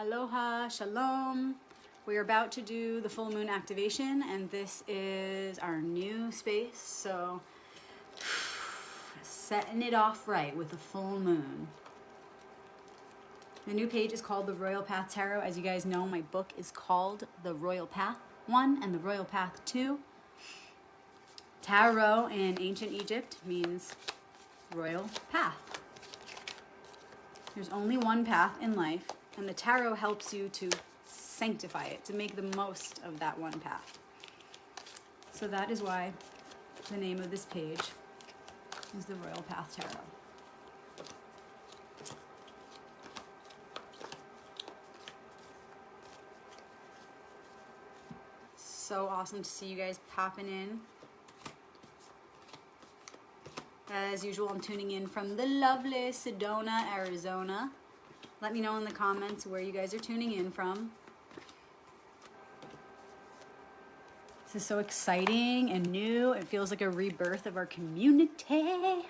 Aloha, shalom. We are about to do the full moon activation, and this is our new space. So, setting it off right with the full moon. The new page is called the Royal Path Tarot. As you guys know, my book is called the Royal Path 1 and the Royal Path 2. Tarot in ancient Egypt means royal path. There's only one path in life, and the tarot helps you to sanctify it, to make the most of that one path. So that is why the name of this page is the Royal Path Tarot. So awesome to see you guys popping in. As usual, I'm tuning in from the lovely Sedona, Arizona. Let me know in the comments where you guys are tuning in from. This is so exciting and new. It feels like a rebirth of our community.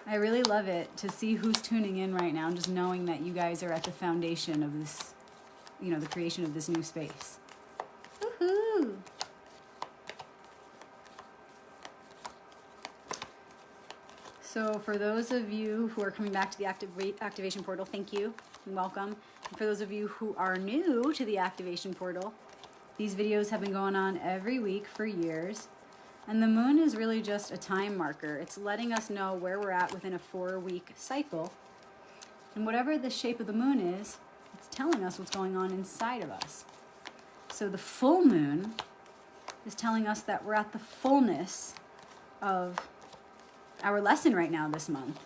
I really love it to see who's tuning in right now, just knowing that you guys are at the foundation of this, the creation of this new space. Woohoo! So for those of you who are coming back to the activation portal, thank you and welcome. And for those of you who are new to the activation portal, these videos have been going on every week for years. And the moon is really just a time marker. It's letting us know where we're at within a 4-week cycle. And whatever the shape of the moon is, it's telling us what's going on inside of us. So the full moon is telling us that we're at the fullness of our lesson right now this month.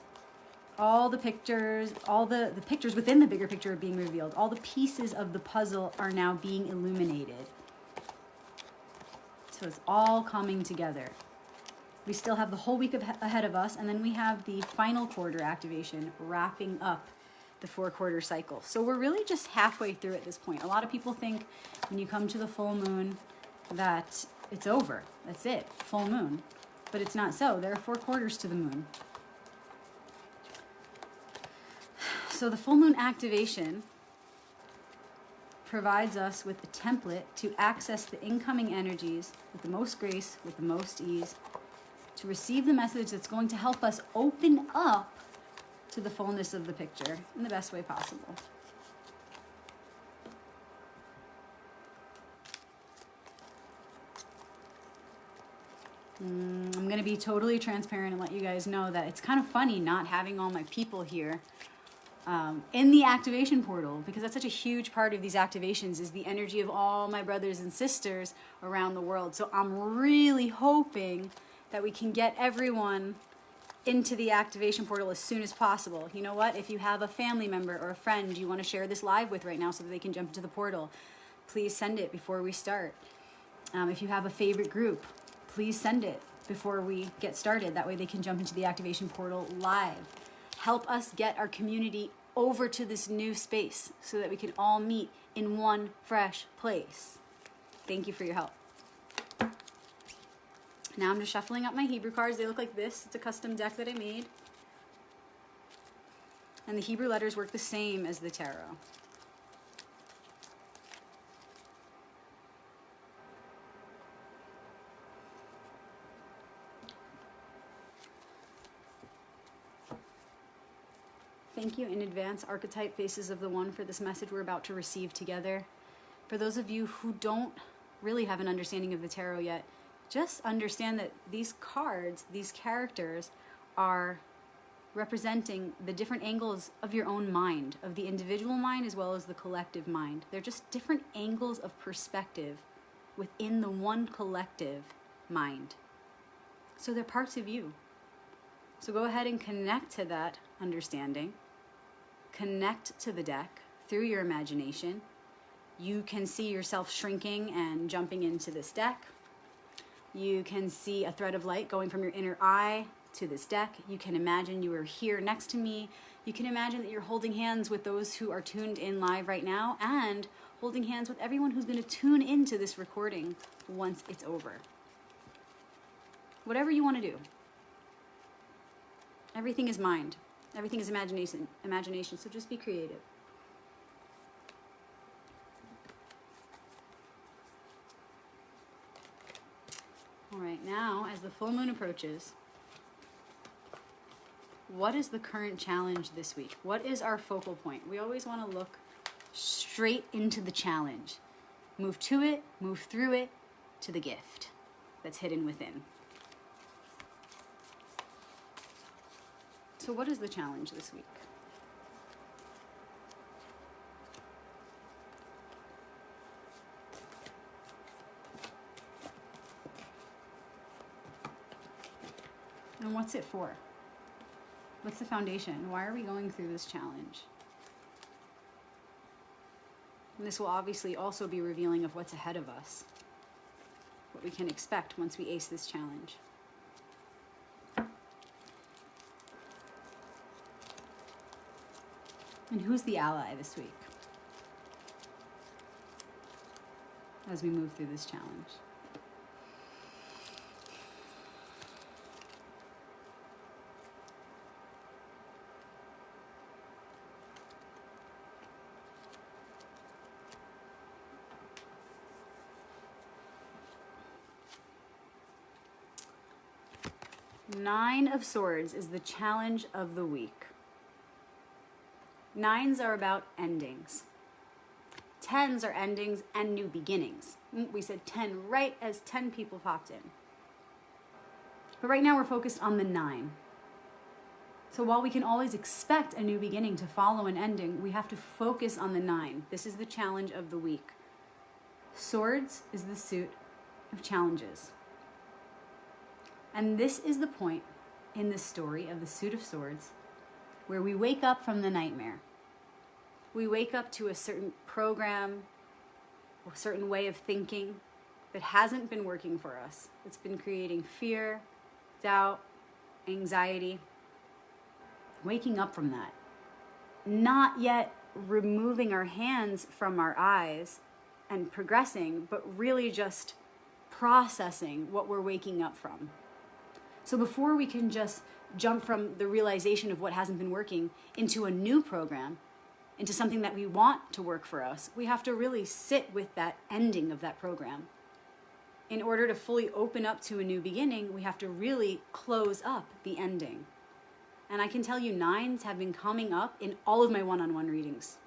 All the pictures, all the pictures within the bigger picture are being revealed. All the pieces of the puzzle are now being illuminated. So it's all coming together. We still have the whole week ahead of us, and then we have the final quarter activation wrapping up the 4-quarter cycle. So we're really just halfway through at this point. A lot of people think when you come to the full moon that it's over. That's it, full moon. But it's not so. There are 4 quarters to the moon. So the full moon activation provides us with a template to access the incoming energies with the most grace, with the most ease, to receive the message that's going to help us open up to the fullness of the picture in the best way possible. I'm going to be totally transparent and let you guys know that it's kind of funny not having all my people here in the activation portal, because that's such a huge part of these activations is the energy of all my brothers and sisters around the world. So I'm really hoping that we can get everyone into the activation portal as soon as possible. You know what? If you have a family member or a friend you want to share this live with right now so that they can jump into the portal, please send it before we start. If you have a favorite group, please send it before we get started. That way they can jump into the activation portal live. Help us get our community over to this new space so that we can all meet in one fresh place. Thank you for your help. Now I'm just shuffling up my Hebrew cards. They look like this. It's a custom deck that I made. And the Hebrew letters work the same as the tarot. Thank you in advance, archetype faces of the one, for this message we're about to receive together. For those of you who don't really have an understanding of the tarot yet, just understand that these cards, these characters, are representing the different angles of your own mind, of the individual mind as well as the collective mind. They're just different angles of perspective within the one collective mind. So they're parts of you. So go ahead and connect to that understanding. Connect to the deck through your imagination. You can see yourself shrinking and jumping into this deck. You can see a thread of light going from your inner eye to this deck. You can imagine you are here next to me. You can imagine that you're holding hands with those who are tuned in live right now and holding hands with everyone who's going to tune into this recording once it's over. Whatever you want to do. Everything is mind. Everything is imagination, so just be creative. All right, now as the full moon approaches, what is the current challenge this week? What is our focal point? We always want to look straight into the challenge. Move to it, move through it, to the gift that's hidden within. So what is the challenge this week? And what's it for? What's the foundation? Why are we going through this challenge? And this will obviously also be revealing of what's ahead of us, what we can expect once we ace this challenge. And who's the ally this week as we move through this challenge? Nine of Swords is the challenge of the week. Nines are about endings. Tens are endings and new beginnings. We said 10 right as 10 people popped in. But right now we're focused on the 9. So while we can always expect a new beginning to follow an ending, we have to focus on the 9. This is the challenge of the week. Swords is the suit of challenges. And this is the point in the story of the Suit of Swords where we wake up from the nightmare. We wake up to a certain program, a certain way of thinking that hasn't been working for us. It's been creating fear, doubt, anxiety. Waking up from that. Not yet removing our hands from our eyes and progressing, but really just processing what we're waking up from. So before we can just jump from the realization of what hasn't been working into a new program, into something that we want to work for us, we have to really sit with that ending of that program. In order to fully open up to a new beginning, we have to really close up the ending. And I can tell you 9s have been coming up in all of my one-on-one readings.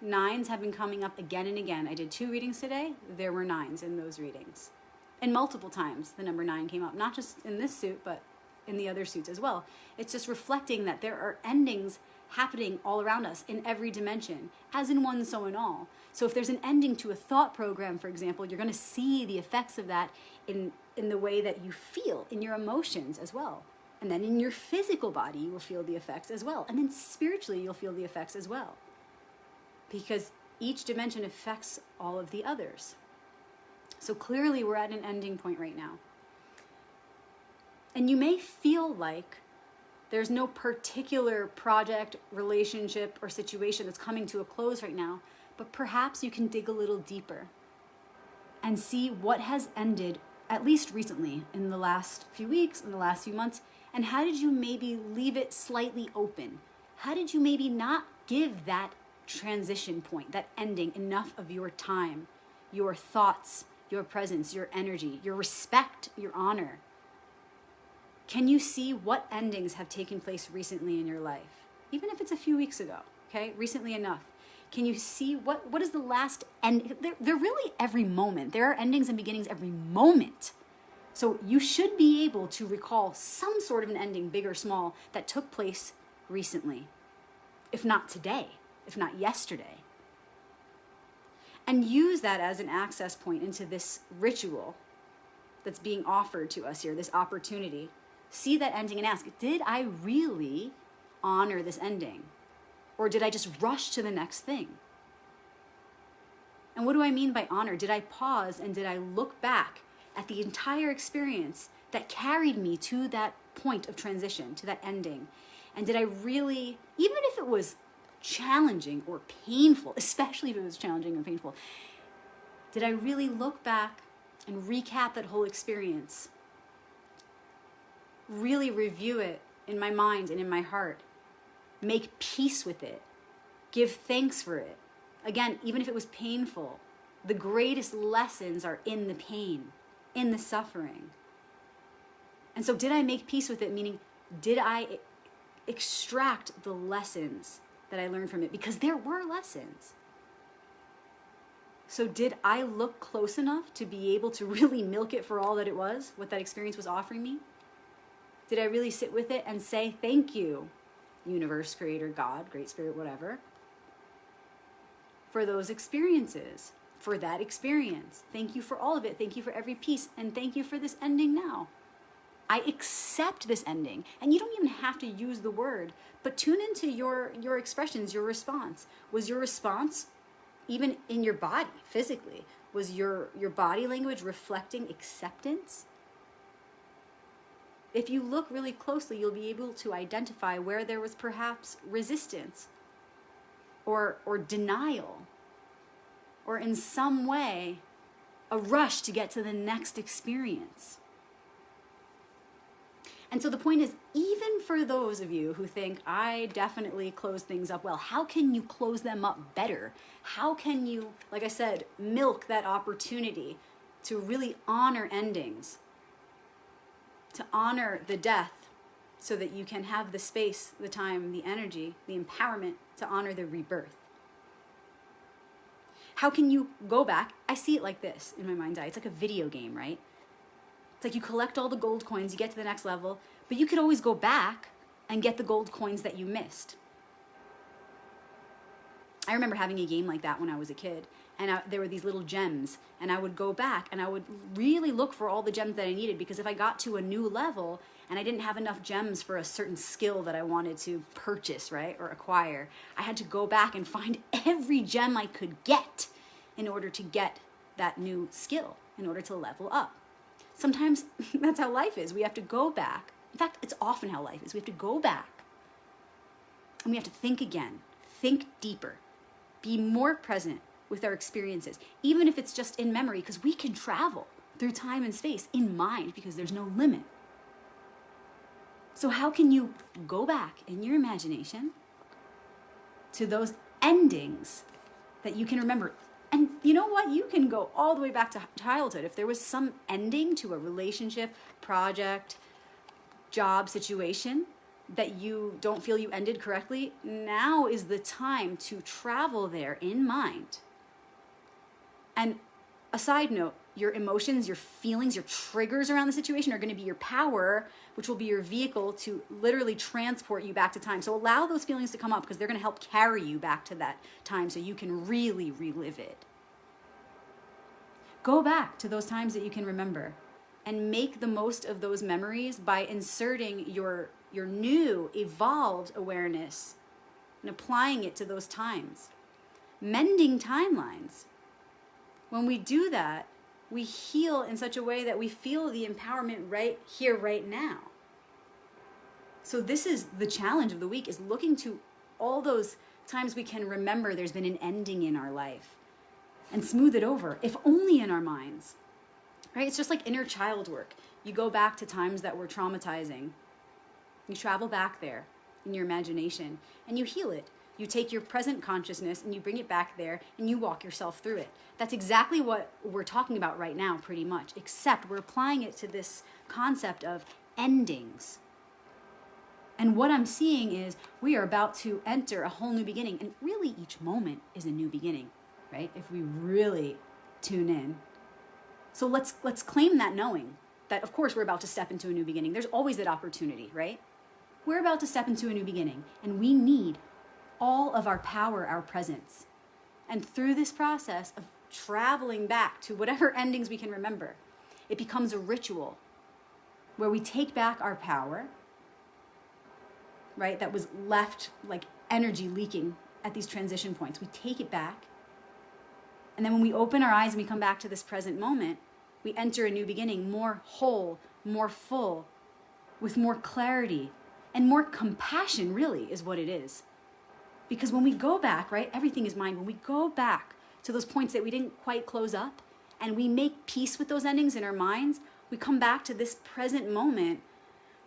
9s have been coming up again and again. I did 2 readings today. There were 9s in those readings. And multiple times the number 9 came up, not just in this suit, but in the other suits as well. It's just reflecting that there are endings happening all around us in every dimension, as in one, so in all. So if there's an ending to a thought program, for example, you're going to see the effects of that in the way that you feel, in your emotions as well. And then in your physical body, you will feel the effects as well. And then spiritually, you'll feel the effects as well. Because each dimension affects all of the others. So clearly we're at an ending point right now. And you may feel like there's no particular project, relationship, or situation that's coming to a close right now, but perhaps you can dig a little deeper and see what has ended, at least recently, in the last few weeks, in the last few months, and how did you maybe leave it slightly open? How did you maybe not give that transition point, that ending, enough of your time, your thoughts, your presence, your energy, your respect, your honor? Can you see what endings have taken place recently in your life? Even if it's a few weeks ago, okay? Recently enough. Can you see what is the last end? They're really every moment. There are endings and beginnings every moment. So you should be able to recall some sort of an ending, big or small, that took place recently. If not today, if not yesterday. And use that as an access point into this ritual that's being offered to us here, this opportunity. See that ending and ask, did I really honor this ending? Or did I just rush to the next thing? And what do I mean by honor? Did I pause and did I look back at the entire experience that carried me to that point of transition, to that ending? And did I really, even if it was challenging or painful, especially if it was challenging or painful, did I really look back and recap that whole experience? Really review it in my mind and in my heart make peace with it, give thanks for it. Again, even if it was painful, the greatest lessons are in the pain, in the suffering. And so did I make peace with it? Meaning, did I extract the lessons that I learned from it? Because there were lessons. So did I look close enough to be able to really milk it for all that it was, what that experience was offering me? Did I really sit with it and say, thank you, universe, creator, God, great spirit, whatever, for those experiences, for that experience. Thank you for all of it. Thank you for every piece. And thank you for this ending now. I accept this ending. And you don't even have to use the word, but tune into your expressions, your response. Was your response, even in your body, physically, was your body language reflecting acceptance? If you look really closely, you'll be able to identify where there was perhaps resistance or denial, or in some way, a rush to get to the next experience. And so the point is, even for those of you who think, I definitely close things up well, how can you close them up better? How can you, like I said, milk that opportunity to really honor endings, to honor the death, so that you can have the space, the time, the energy, the empowerment to honor the rebirth? How can you go back? I see it like this in my mind's eye. It's like a video game, right? It's like you collect all the gold coins, you get to the next level, but you could always go back and get the gold coins that you missed. I remember having a game like that when I was a kid, and there were these little gems, and I would go back and I would really look for all the gems that I needed, because if I got to a new level and I didn't have enough gems for a certain skill that I wanted to purchase, right, or acquire, I had to go back and find every gem I could get in order to get that new skill, in order to level up. Sometimes that's how life is. We have to go back. In fact, it's often how life is. We have to go back and we have to think again, think deeper, be more present with our experiences, even if it's just in memory, because we can travel through time and space in mind because there's no limit. So how can you go back in your imagination to those endings that you can remember? And you know what? You can go all the way back to childhood. If there was some ending to a relationship, project, job, situation that you don't feel you ended correctly, now is the time to travel there in mind. And a side note, your emotions, your feelings, your triggers around the situation are going to be your power, which will be your vehicle to literally transport you back to time. So allow those feelings to come up, because they're going to help carry you back to that time so you can really relive it. Go back to those times that you can remember and make the most of those memories by inserting your new, evolved awareness and applying it to those times. Mending timelines. When we do that, we heal in such a way that we feel the empowerment right here, right now. So this is the challenge of the week, is looking to all those times we can remember there's been an ending in our life and smooth it over, if only in our minds, right? It's just like inner child work. You go back to times that were traumatizing. You travel back there in your imagination and you heal it. You take your present consciousness and you bring it back there and you walk yourself through it. That's exactly what we're talking about right now, pretty much, except we're applying it to this concept of endings. And what I'm seeing is we are about to enter a whole new beginning. And really each moment is a new beginning, right? If we really tune in. So let's claim that knowing that, of course, we're about to step into a new beginning. There's always that opportunity, right? We're about to step into a new beginning, and we need all of our power, our presence. And through this process of traveling back to whatever endings we can remember, it becomes a ritual where we take back our power, right? That was left like energy leaking at these transition points. We take it back. And then when we open our eyes and we come back to this present moment, we enter a new beginning, more whole, more full, with more clarity and more compassion, really, is what it is. Because when we go back, right, everything is mind. When we go back to those points that we didn't quite close up and we make peace with those endings in our minds, we come back to this present moment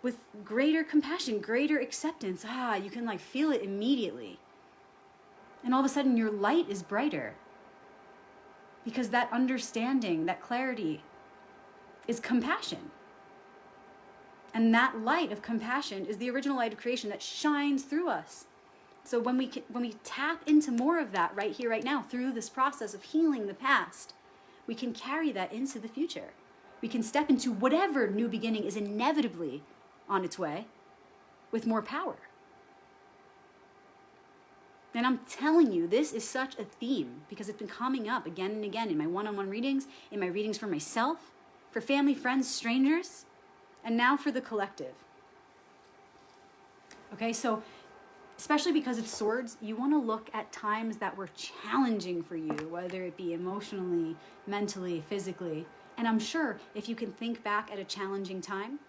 with greater compassion, greater acceptance. You can like feel it immediately. And all of a sudden your light is brighter. Because that understanding, that clarity is compassion. And that light of compassion is the original light of creation that shines through us. So when we tap into more of that right here, right now, through this process of healing the past, we can carry that into the future. We can step into whatever new beginning is inevitably on its way with more power. And I'm telling you, this is such a theme because it's been coming up again and again in my one-on-one readings, in my readings for myself, for family, friends, strangers, and now for the collective. Okay, so especially because it's swords, you want to look at times that were challenging for you, whether it be emotionally, mentally, physically. And I'm sure if you can think back at a challenging time,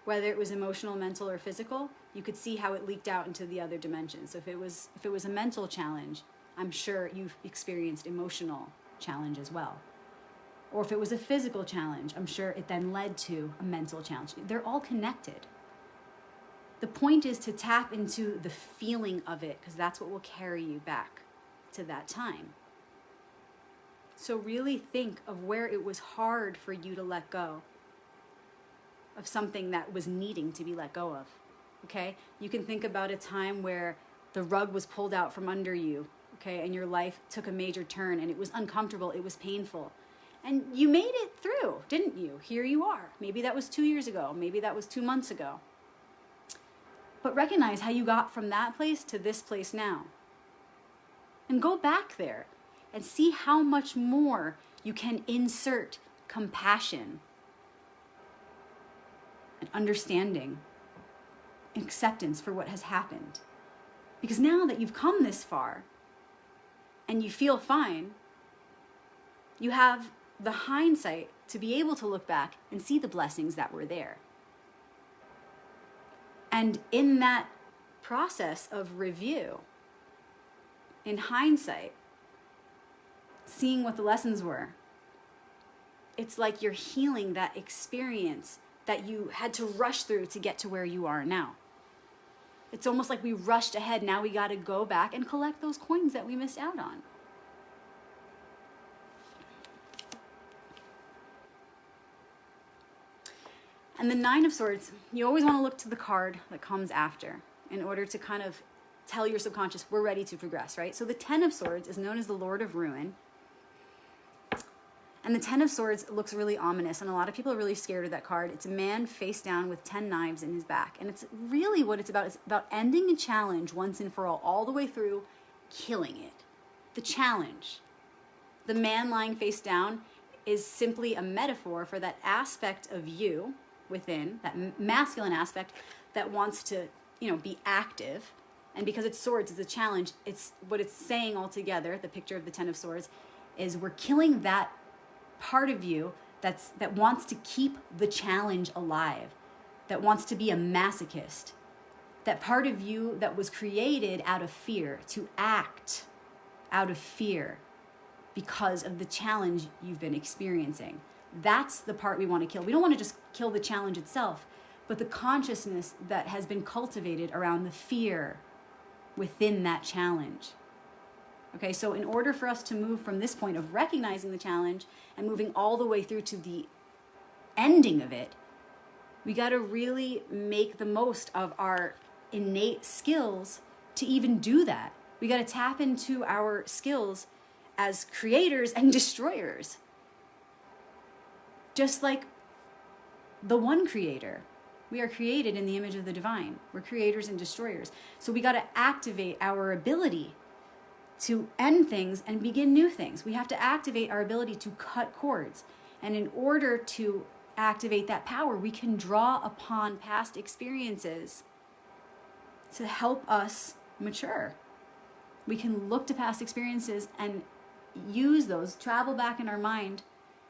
whether it was emotional, mental, or physical, you could see how it leaked out into the other dimensions. So if it was a mental challenge, I'm sure you've experienced emotional challenge as well. Or if it was a physical challenge, I'm sure it then led to a mental challenge. They're all connected. The point is to tap into the feeling of it, because that's what will carry you back to that time. So really think of where it was hard for you to let go of something that was needing to be let go of, okay? You can think about a time where the rug was pulled out from under you, okay, and your life took a major turn and it was uncomfortable, it was painful. And you made it through, didn't you? Here you are. Maybe that was 2 years ago, maybe that was 2 months ago. But recognize how you got from that place to this place now. And go back there and see how much more you can insert compassion and understanding, acceptance for what has happened. Because now that you've come this far and you feel fine, you have the hindsight to be able to look back and see the blessings that were there. And in that process of review, in hindsight, seeing what the lessons were, it's like you're healing that experience that you had to rush through to get to where you are now. It's almost like we rushed ahead. Now we got to go back and collect those coins that we missed out on. And the Nine of Swords, you always want to look to the card that comes after in order to kind of tell your subconscious we're ready to progress, right? So the Ten of Swords is known as the Lord of Ruin. And the Ten of Swords looks really ominous, and a lot of people are really scared of that card. It's a man face down with 10 knives in his back. And it's really what it's about. It's about ending a challenge once and for all the way through, killing it. The challenge. The man lying face down is simply a metaphor for that aspect of you within, that masculine aspect that wants to, be active. And because it's swords, it's a challenge. It's what it's saying altogether, the picture of the Ten of Swords, is we're killing that part of you that wants to keep the challenge alive, that wants to be a masochist, that part of you that was created out of fear, to act out of fear because of the challenge you've been experiencing. That's the part we want to kill. We don't want to just kill the challenge itself, but the consciousness that has been cultivated around the fear within that challenge. Okay, so in order for us to move from this point of recognizing the challenge and moving all the way through to the ending of it, we got to really make the most of our innate skills to even do that. We got to tap into our skills as creators and destroyers. Just like the one creator. We are created in the image of the divine. We're creators and destroyers. So we got to activate our ability to end things and begin new things. We have to activate our ability to cut cords. And in order to activate that power, we can draw upon past experiences to help us mature. We can look to past experiences and use those, travel back in our mind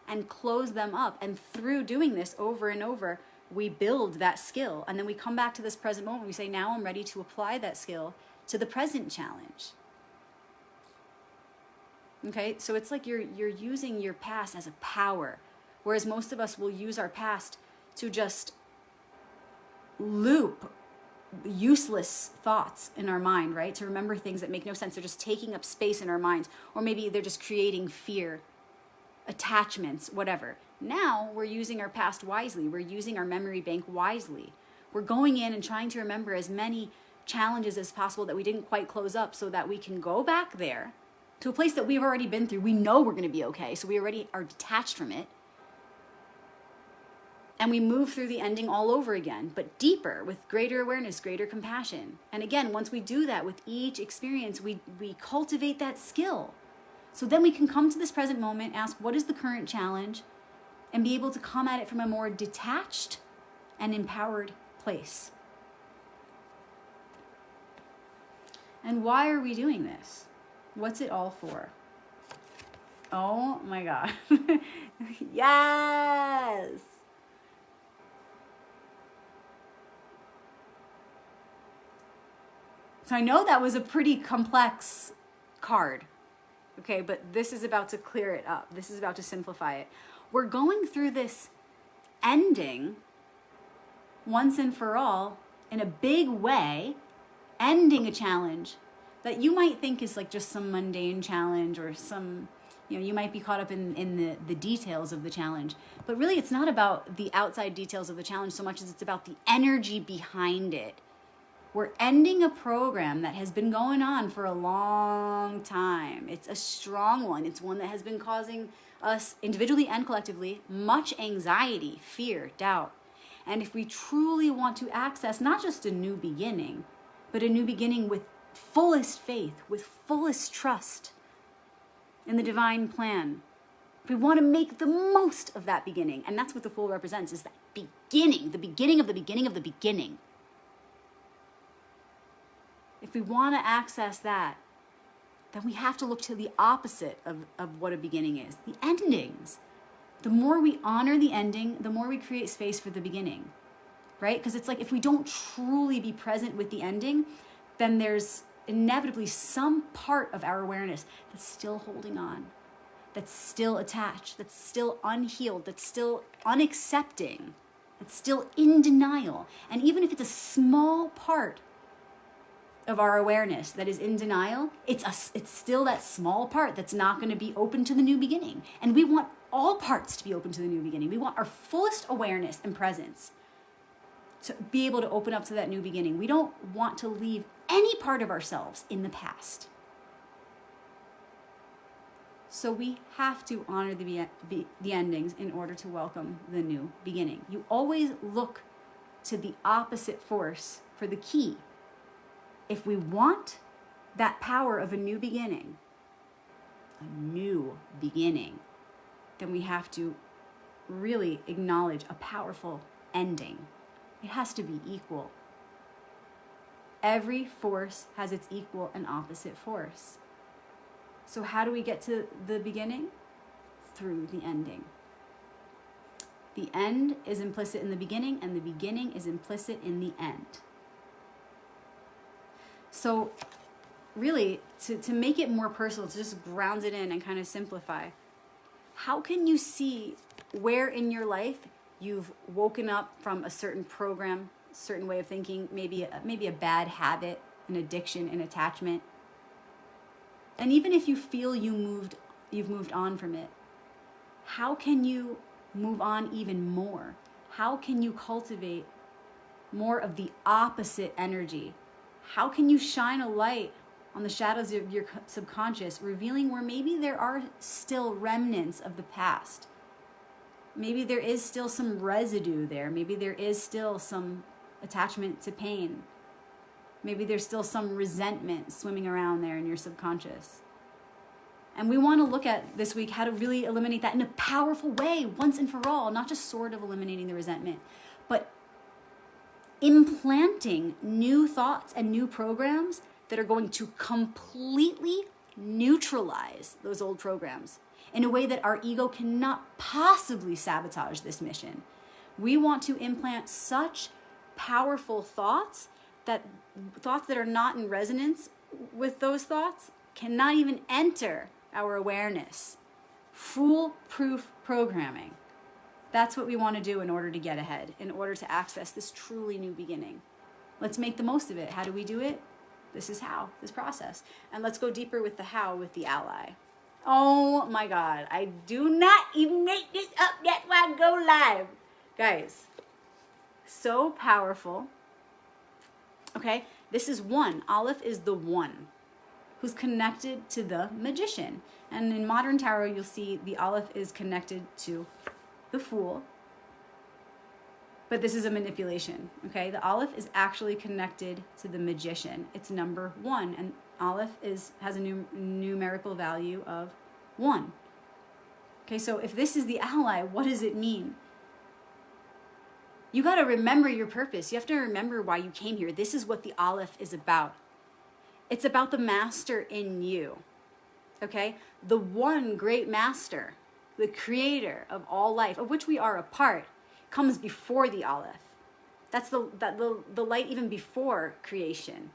and close them up. And through doing this over and over, we build that skill. And then we come back to this present moment. We say, now I'm ready to apply that skill to the present challenge. Okay, so it's like you're using your past as a power, whereas most of us will use our past to just loop useless thoughts in our mind, right? To remember things that make no sense. They're just taking up space in our minds, or maybe they're just creating fear, attachments, whatever. Now we're using our past wisely. We're using our memory bank wisely. We're going in and trying to remember as many challenges as possible that we didn't quite close up, so that we can go back there to a place that we've already been through. We know we're going to be okay, so we already are detached from it. And we move through the ending all over again, but deeper, with greater awareness, greater compassion. And again, once we do that with each experience, we cultivate that skill. So then we can come to this present moment, ask, what is the current challenge? And be able to come at it from a more detached and empowered place. And why are we doing this? What's it all for? Oh my God. Yes! So I know that was a pretty complex card, okay, but this is about to clear it up. This is about to simplify it. We're going through this ending once and for all in a big way, ending a challenge that you might think is like just some mundane challenge, or some, you might be caught up in the details of the challenge. But really, it's not about the outside details of the challenge so much as it's about the energy behind it. We're ending a program that has been going on for a long time. It's a strong one. It's one that has been causing us individually and collectively much anxiety, fear, doubt. And if we truly want to access not just a new beginning, but a new beginning with fullest faith, with fullest trust in the divine plan, if we want to make the most of that beginning, and that's what the Fool represents, is that beginning, the beginning of the beginning of the beginning. If we want to access that, then we have to look to the opposite of what a beginning is, the endings. The more we honor the ending, the more we create space for the beginning, right? Because it's like, if we don't truly be present with the ending, then there's inevitably some part of our awareness that's still holding on, that's still attached, that's still unhealed, that's still unaccepting, that's still in denial. And even if it's a small part of our awareness that is in denial, it's still that small part that's not going to be open to the new beginning. And we want all parts to be open to the new beginning. We want our fullest awareness and presence to be able to open up to that new beginning. We don't want to leave any part of ourselves in the past. So we have to honor the endings in order to welcome the new beginning. You always look to the opposite force for the key. If we want that power of a new beginning, then we have to really acknowledge a powerful ending. It has to be equal. Every force has its equal and opposite force. So how do we get to the beginning? Through the ending. The end is implicit in the beginning, and the beginning is implicit in the end. So really, to make it more personal, to just ground it in and kind of simplify, how can you see where in your life you've woken up from a certain program, certain way of thinking, maybe a bad habit, an addiction, an attachment? And even if you feel you've moved on from it, how can you move on even more? How can you cultivate more of the opposite energy? How can you shine a light on the shadows of your subconscious, revealing where maybe there are still remnants of the past? Maybe there is still some residue there. Maybe there is still some attachment to pain. Maybe there's still some resentment swimming around there in your subconscious. And we want to look at this week how to really eliminate that in a powerful way, once and for all, not just sort of eliminating the resentment, but implanting new thoughts and new programs that are going to completely neutralize those old programs in a way that our ego cannot possibly sabotage this mission. We want to implant such powerful thoughts that are not in resonance with those thoughts cannot even enter our awareness. Foolproof programming. That's what we want to do in order to get ahead, in order to access this truly new beginning. Let's make the most of it. How do we do it? This is how, this process. And let's go deeper with the how with the ally. Oh my God, I do not even make this up yet while I go live. Guys, so powerful. Okay, this is one. Aleph is the one who's connected to the magician. And in modern tarot, you'll see the Aleph is connected to the Fool. But this is a manipulation, okay? The Aleph is actually connected to the magician. It's number 1, and Aleph has a numerical value of 1. Okay, so if this is the ally, what does it mean? You got to remember your purpose. You have to remember why you came here. This is what the Aleph is about. It's about the master in you, okay? The one great master, the creator of all life, of which we are a part, comes before the Aleph. That's the light even before creation.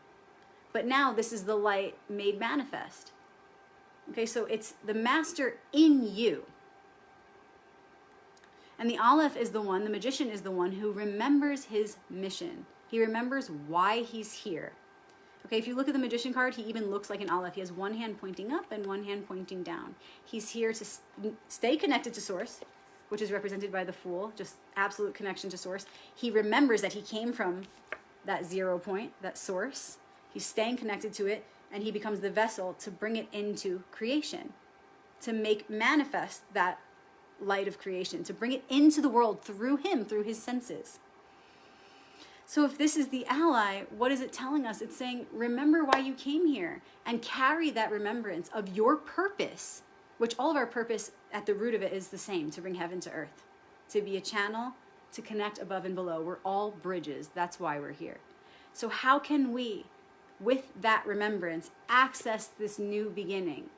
But now this is the light made manifest. Okay, so it's the master in you. And the Aleph is the one, the magician is the one who remembers his mission. He remembers why he's here. Okay, if you look at the magician card, he even looks like an Aleph. He has one hand pointing up and one hand pointing down. He's here to stay connected to source, which is represented by the Fool, just absolute connection to source. He remembers that he came from that 0 point, that source. He's staying connected to it, and he becomes the vessel to bring it into creation, to make manifest that light of creation, to bring it into the world through him, through his senses. So if this is the ally, what is it telling us? It's saying, remember why you came here, and carry that remembrance of your purpose, which all of our purpose at the root of it is the same, to bring heaven to earth, to be a channel, to connect above and below. We're all bridges. That's why we're here. So how can we, with that remembrance, access this new beginning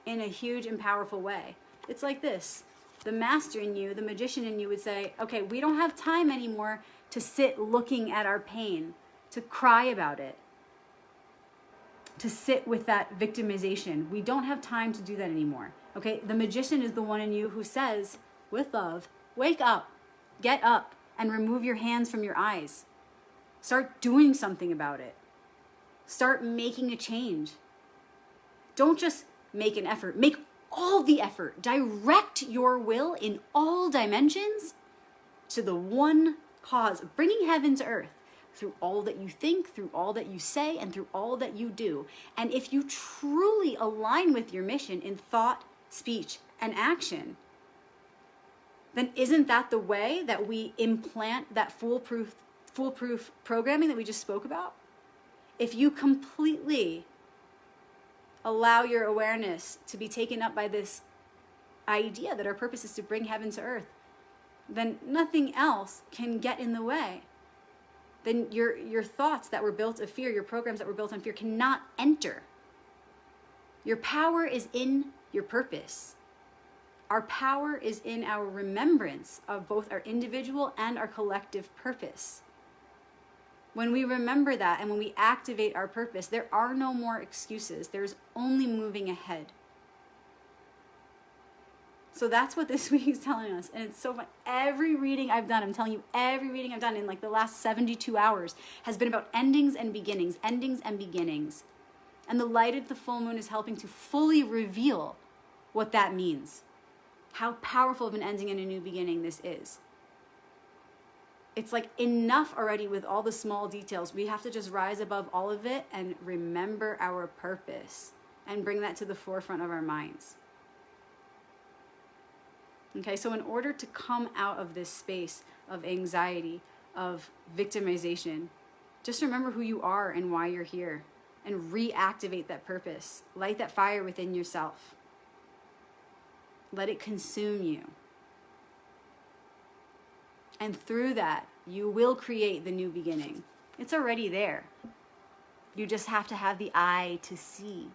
in a huge and powerful way? It's like this. The master in you, the magician in you would say, okay, we don't have time anymore to sit looking at our pain, to cry about it, to sit with that victimization. We don't have time to do that anymore. Okay, the magician is the one in you who says, with love, wake up, get up, and remove your hands from your eyes. Start doing something about it. Start making a change. Don't just make an effort, make all the effort. Direct your will in all dimensions to the one cause of bringing heaven to earth, through all that you think, through all that you say, and through all that you do. And if you truly align with your mission in thought, speech, and action, then isn't that the way that we implant that foolproof programming that we just spoke about? If you completely allow your awareness to be taken up by this idea that our purpose is to bring heaven to earth, then nothing else can get in the way. Then your thoughts that were built of fear, your programs that were built on fear cannot enter. Your power is in your purpose. Our power is in our remembrance of both our individual and our collective purpose. When we remember that and when we activate our purpose, there are no more excuses. There's only moving ahead. So that's what this week is telling us. And it's so fun. Every reading I've done, I'm telling you, every reading I've done in like the last 72 hours has been about endings and beginnings, endings and beginnings. And the light of the full moon is helping to fully reveal what that means. How powerful of an ending and a new beginning this is. It's like enough already with all the small details. We have to just rise above all of it and remember our purpose and bring that to the forefront of our minds. Okay, so in order to come out of this space of anxiety, of victimization, just remember who you are and why you're here, and reactivate that purpose. Light that fire within yourself. Let it consume you. And through that, you will create the new beginning. It's already there. You just have to have the eye to see.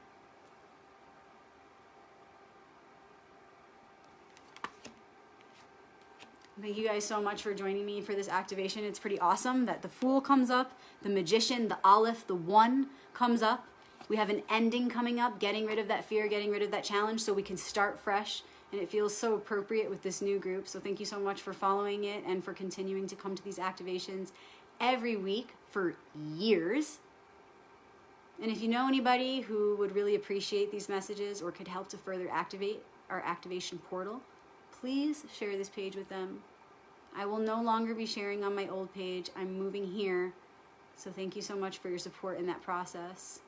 Thank you guys so much for joining me for this activation. It's pretty awesome that the Fool comes up, the Magician, the Aleph, the One comes up. We have an ending coming up, getting rid of that fear, getting rid of that challenge so we can start fresh and it feels so appropriate with this new group. So thank you so much for following it and for continuing to come to these activations every week for years. And if you know anybody who would really appreciate these messages or could help to further activate our activation portal, please share this page with them. I will no longer be sharing on my old page. I'm moving here. So thank you so much for your support in that process.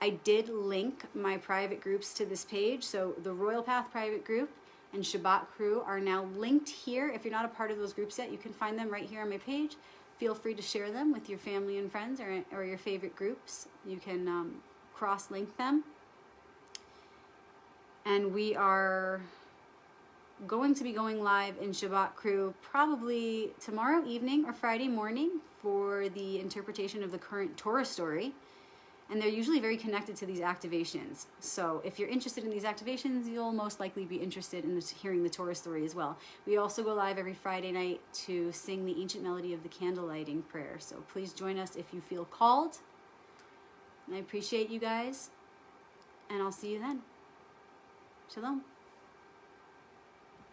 I did link my private groups to this page. So the Royal Path private group and Shabbat crew are now linked here. If you're not a part of those groups yet, you can find them right here on my page. Feel free to share them with your family and friends or your favorite groups. You can cross-link them. And we are going to be going live in Shabbat crew probably tomorrow evening or Friday morning for the interpretation of the current Torah story. And they're usually very connected to these activations. So if you're interested in these activations, you'll most likely be interested in hearing the Torah story as well. We also go live every Friday night to sing the ancient melody of the candle lighting prayer. So please join us if you feel called. And I appreciate you guys. And I'll see you then. Shalom.